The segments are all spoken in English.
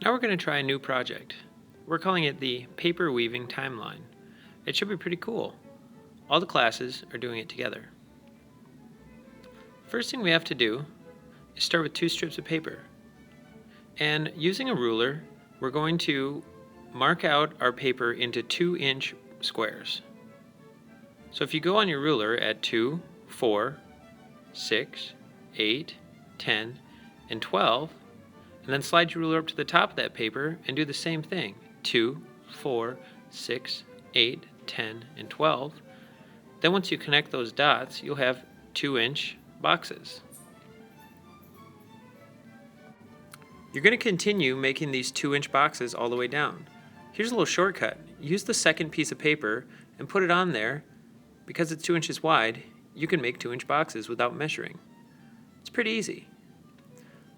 Now we're going to try a new project. We're calling it the Paper Weaving Timeline. It should be pretty cool. All the classes are doing it together. First thing we have to do is start with 2 strips of paper. And using a ruler, we're going to mark out our paper into 2-inch squares. So if you go on your ruler at 2, 4, 6, 8, 10, and 12, and then slide your ruler up to the top of that paper and do the same thing. 2, 4, 6, 8, 10, and 12. Then once you connect those dots, you'll have 2-inch boxes. You're going to continue making these 2-inch boxes all the way down. Here's a little shortcut. Use the second piece of paper and put it on there. Because it's 2 inches wide, you can make 2-inch boxes without measuring. It's pretty easy.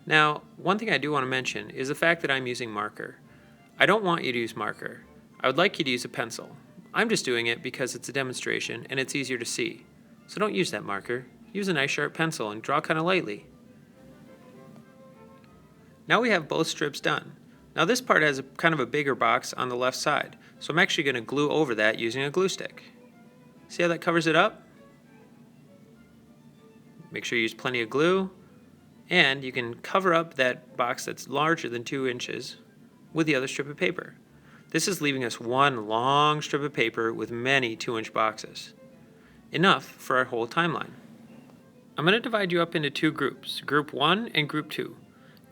Now, one thing I do want to mention is the fact that I'm using marker. I don't want you to use marker. I would like you to use a pencil. I'm just doing it because it's a demonstration and it's easier to see. So don't use that marker. Use a nice sharp pencil and draw kind of lightly. Now we have both strips done. Now this part has kind of a bigger box on the left side, so I'm actually going to glue over that using a glue stick. See how that covers it up? Make sure you use plenty of glue, and you can cover up that box that's larger than 2 inches with the other strip of paper. This is leaving us one long strip of paper with many 2-inch boxes. Enough for our whole timeline. I'm going to divide you up into 2 groups, Group 1 and Group 2.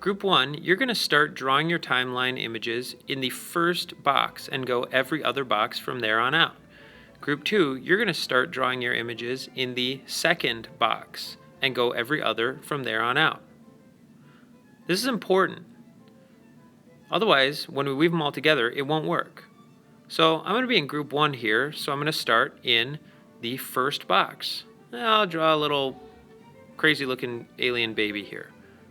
Group 1, you're going to start drawing your timeline images in the first box and go every other box from there on out. Group 2, you're going to start drawing your images in the second box and go every other from there on out. This is important. Otherwise, when we weave them all together, it won't work. So I'm going to be in Group 1 here, so I'm going to start in the first box. I'll draw a little crazy looking alien baby here.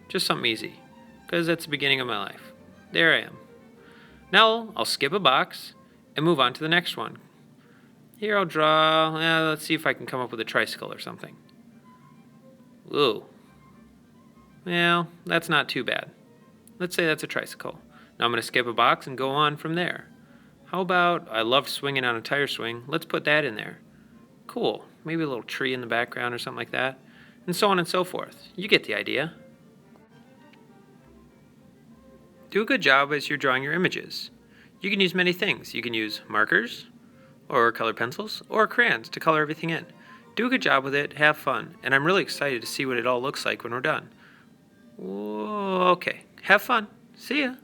Just something easy, because that's the beginning of my life. There I am. Now I'll skip a box and move on to the next one. Here I'll draw, let's see if I can come up with a tricycle or something. Ooh. Well, that's not too bad. Let's say that's a tricycle. Now I'm going to skip a box and go on from there. How about, I love swinging on a tire swing. Let's put that in there. Cool. Maybe a little tree in the background or something like that. And so on and so forth. You get the idea. Do a good job as you're drawing your images. You can use many things. You can use markers, or colored pencils, or crayons to color everything in. Do a good job with it, have fun, and I'm really excited to see what it all looks like when we're done. Okay, have fun. See ya.